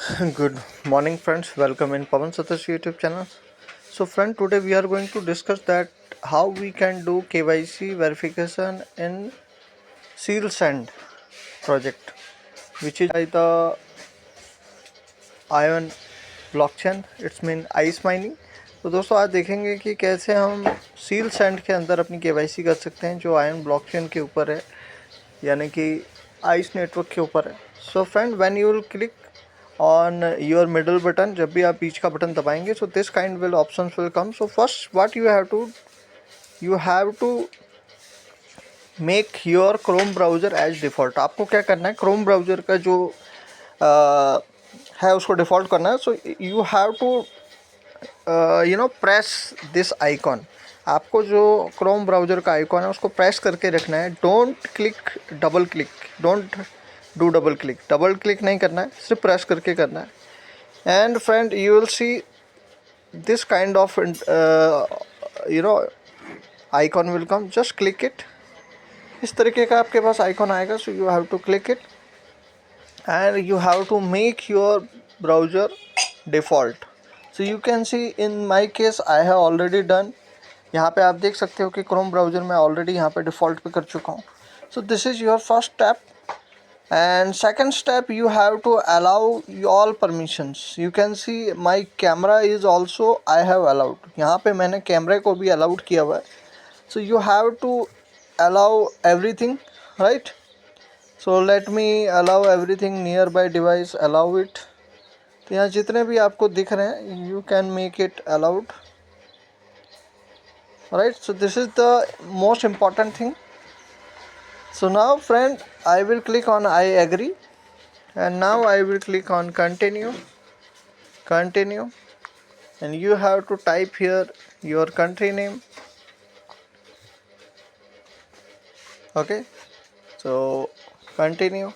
Good morning, friends. Welcome in Pawan Satish YouTube channel. So, friend, today we are going to discuss that how we can do KYC verification in Seal Send project, which is by the Ion blockchain. It's mean ice mining. तो दोस्तों आज देखेंगे कि कैसे हम seal send के अंदर अपनी केवाईसी कर सकते हैं जो आयन ब्लॉकचेन के ऊपर है, यानी कि आइस नेटवर्क के ऊपर है. So friend, when you will click on your middle button, जब भी आप बीच का बटन दबाएंगे, so this kind will options will come. So first what you have to make your Chrome browser as default. आपको क्या करना है, Chrome browser का जो है उसको डिफ़ॉल्ट करना है. So you have to press this icon. आपको जो क्रोम ब्राउज़र का आइकॉन है उसको प्रेस करके रखना है. Don't click double click, don't do double click नहीं करना है, सिर्फ प्रेस करके करना है. And friend, you will see this kind of icon will come. Just click it. इस तरीके का आपके पास आइकॉन आएगा. So you have to click it and you have to make your browser default. So you can see in my case I have already done. यहाँ पे आप देख सकते हो कि क्रोम ब्राउज़र में ऑलरेडी यहाँ पे डिफ़ॉल्ट पे कर चुका हूँ. So this is your first step. And second step, you have to allow all permissions. You can see my camera is also I have allowed. यहाँ पे मैंने कैमरे को भी अलाउड किया हुआ है. So you have to allow everything, right? So let me allow everything nearby device, allow it. तो यहाँ जितने भी आपको दिख रहे हैं you can make it allowed, right? So this is the most important thing. So now friend, I will click on I agree. And now I will click on continue, and you have to type here your country name. Okay, so continue.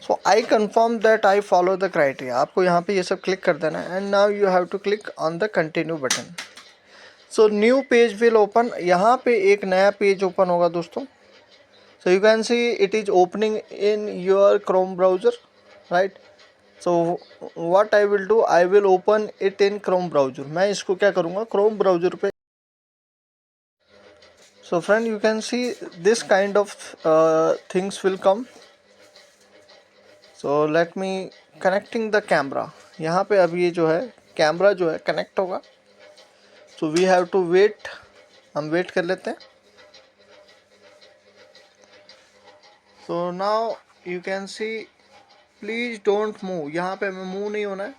So I confirm that I follow the criteria. आपको यहाँ पे ये सब click कर देना है. And now you have to click on the continue button. So new page will open. यहाँ पे एक नया पेज ओपन होगा दोस्तों. So you can see it is opening in your Chrome browser, right? So what I will do, I will open it in Chrome browser. मैं इसको क्या करूँगा, Chrome browser पे. So friend, you can see this kind of things will come. So let me connecting the camera. यहाँ पे अब ये जो है कैमरा जो है कनेक्ट होगा. So we have to wait. हम वेट कर लेते हैं. So now you can see please don't move. यहाँ पे हमें मूव नहीं होना है.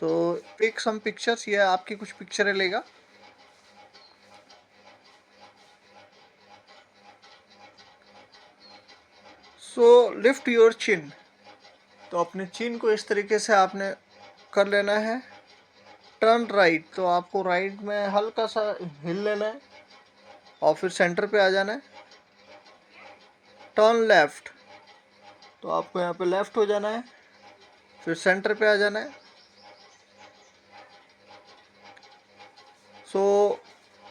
तो पिक सम पिक्चर्स, ये आपकी कुछ पिक्चरें लेगा. सो लिफ्ट योर चिन. तो अपने चिन को इस तरीके से आपने कर लेना है. टर्न राइट, तो आपको राइट में हल्का सा हिल लेना है और फिर सेंटर पे आ जाना है. टर्न लेफ़्ट, तो आपको यहाँ पे लेफ़्ट हो जाना है, फिर सेंटर पे आ जाना है. So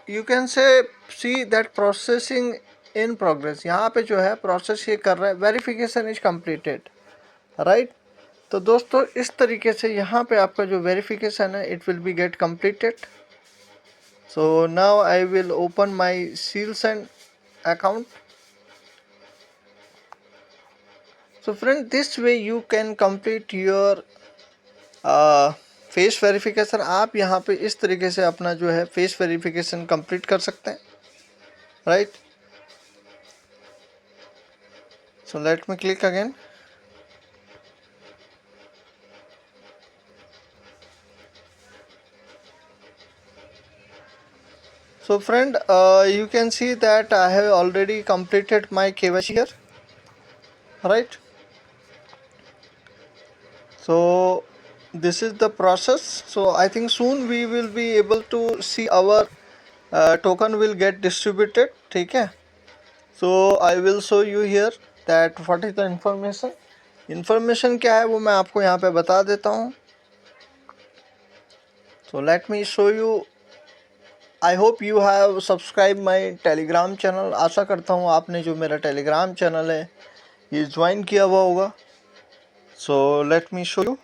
you can say see that processing in progress. यहाँ पे जो है प्रोसेस ये कर रहा है. Verification is completed, right. तो दोस्तों इस तरीके से यहाँ पे आपका जो वेरिफिकेशन है it will be gate completed. So now I will open my seal send account. So friend, this way you can complete your face verification. आप यहाँ पे इस तरीके से अपना जो है फेस वेरिफिकेशन कंप्लीट कर सकते हैं, right. So let me click again. So friend, you can see that I have already completed my KYC here, right. So this is the process. So I think soon we will be able to see our token will get distributed. ठीक है. So I will show you here that what is the information क्या है वो मैं आपको यहाँ पे बता देता हूँ. So let me show you I hope you have subscribe my Telegram channel. आशा करता हूँ आपने जो मेरा टेलीग्राम चैनल है ये ज्वाइन किया हुआ होगा। So let me show you.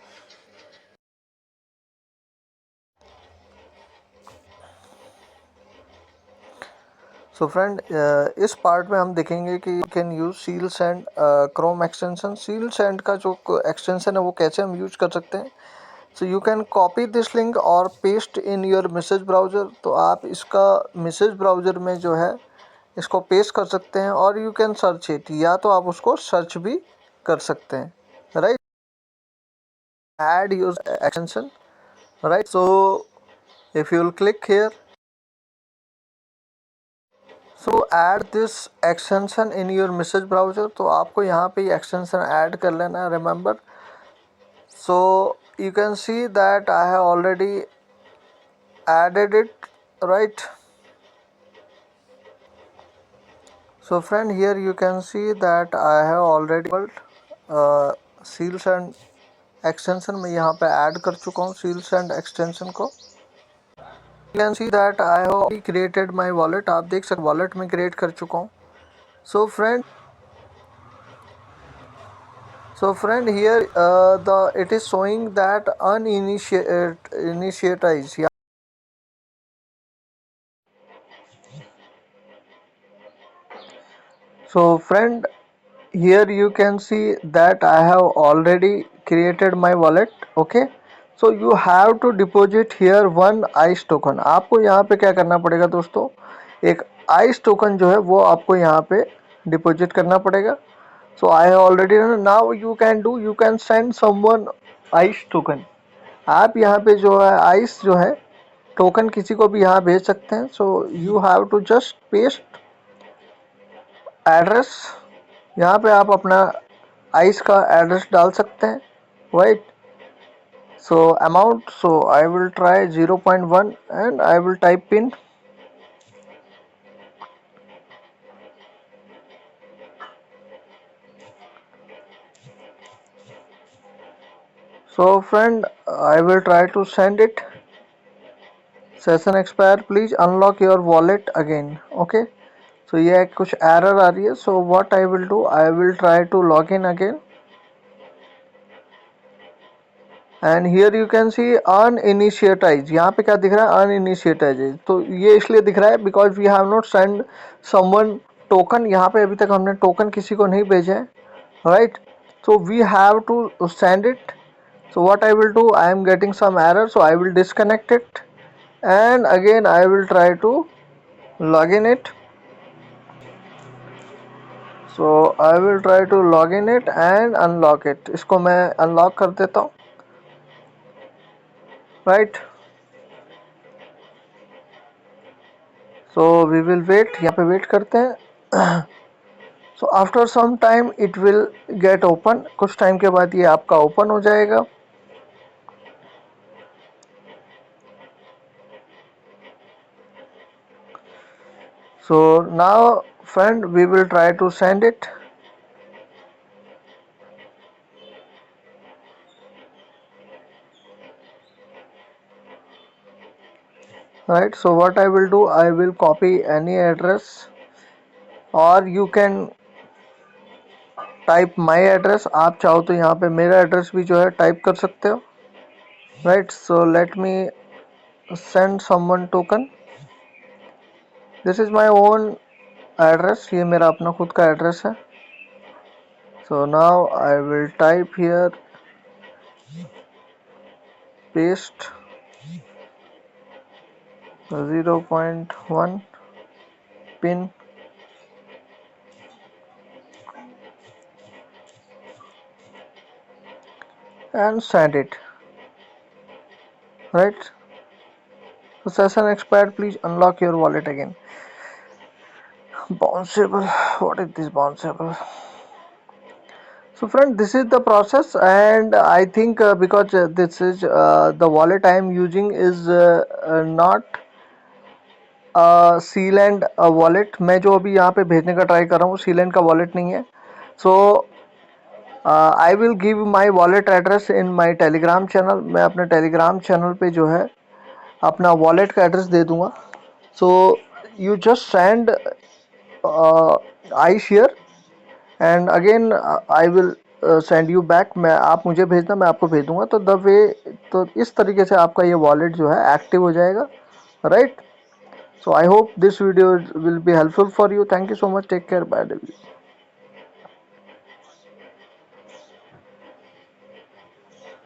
So friend, इस पार्ट में हम देखेंगे कि you can use seals and chrome extension. Seals and का जो एक्सटेंशन है वो कैसे हम यूज कर सकते हैं। So you can copy this link और paste in your message browser. तो आप इसका मैसेज ब्राउज़र में जो है इसको पेस्ट कर सकते हैं और यू कैन सर्च इट, या तो आप उसको सर्च भी कर सकते हैं, right. Add use extension, right. So if you will click here, so add this extension in your message browser. तो आपको यहाँ पे एक्सटेंशन ऐड कर लेना है, remember. So you can see that I have already added it, right? So friend, here you can see that I have already seals and extension मैं यहाँ पे ऐड कर चुका हूँ seals and extension को। You can see that I have already created my wallet। आप देख सकते wallet में create कर चुका हूँ। So friend here it is showing that uninitiatized। So friend, here you can see that I have already created my wallet, okay। So you have to deposit here one ICE token। आपको यहाँ पे क्या करना पड़ेगा दोस्तों, एक ICE token जो है वो आपको यहाँ पे डिपॉजिट करना पड़ेगा। So I have already done। now you can do, you can send someone ICE token। आप यहाँ पे जो है ICE जो है टोकन किसी को भी यहाँ भेज सकते हैं। So you have to just paste address. यहाँ पे आप अपना आइस का एड्रेस डाल सकते हैं, right. So amount, so I will try 0.1 and I will type PIN. So friend, I will try to send it. Session expire, please unlock your wallet again, okay. So ये कुछ error आ रही है। So what I will do, I will try to log in again and here you can see uninitialize. यहाँ पे क्या दिख रहा है, अनइनिशिएटाइज। तो ये इसलिए दिख रहा है because we have not send someone token. यहाँ पे अभी तक हमने टोकन किसी को नहीं भेजे हैं, right. So we have to send it. So what I will do, I am getting some error, so I will disconnect it and again I will try to log in it. So I will try to log in it and unlock it. इसको मैं unlock कर देता हूँ, right. So we will wait, यहाँ पे wait करते हैं। So after some time it will get open. कुछ टाइम के बाद ये आपका ओपन हो जाएगा। So now friend, we will try to send it. Right, so what I will do, I will copy any address or you can type my address। आप चाहो तो यहाँ पे मेरा एड्रेस भी जो है टाइप कर सकते हो, right. So let me send someone token. This is my own address, ये मेरा अपना खुद का एड्रेस है। So now I will type here paste 0.1 pin and send it, right। So session expired, please unlock your wallet again। Bounceable, what is this bounceable? So friend, this is the process and I think because this is the wallet I am using is not Sealand wallet. मैं जो अभी यहाँ पे भेजने का try कर रहा हूँ सीलैंड का वॉलेट नहीं है। So I will give my wallet address in my Telegram channel. मैं अपने टेलीग्राम चैनल पे जो है अपना वॉलेट का एड्रेस दे दूँगा। So you just send I share and again I will send you back. मैं आप मुझे भेजना, मैं आपको भेज दूंगा. तो द वे, तो इस तरीके से आपका ये वॉलेट जो है एक्टिव हो जाएगा, right. So I hope this video will be helpful for you. Thank you so much. Take care. Bye.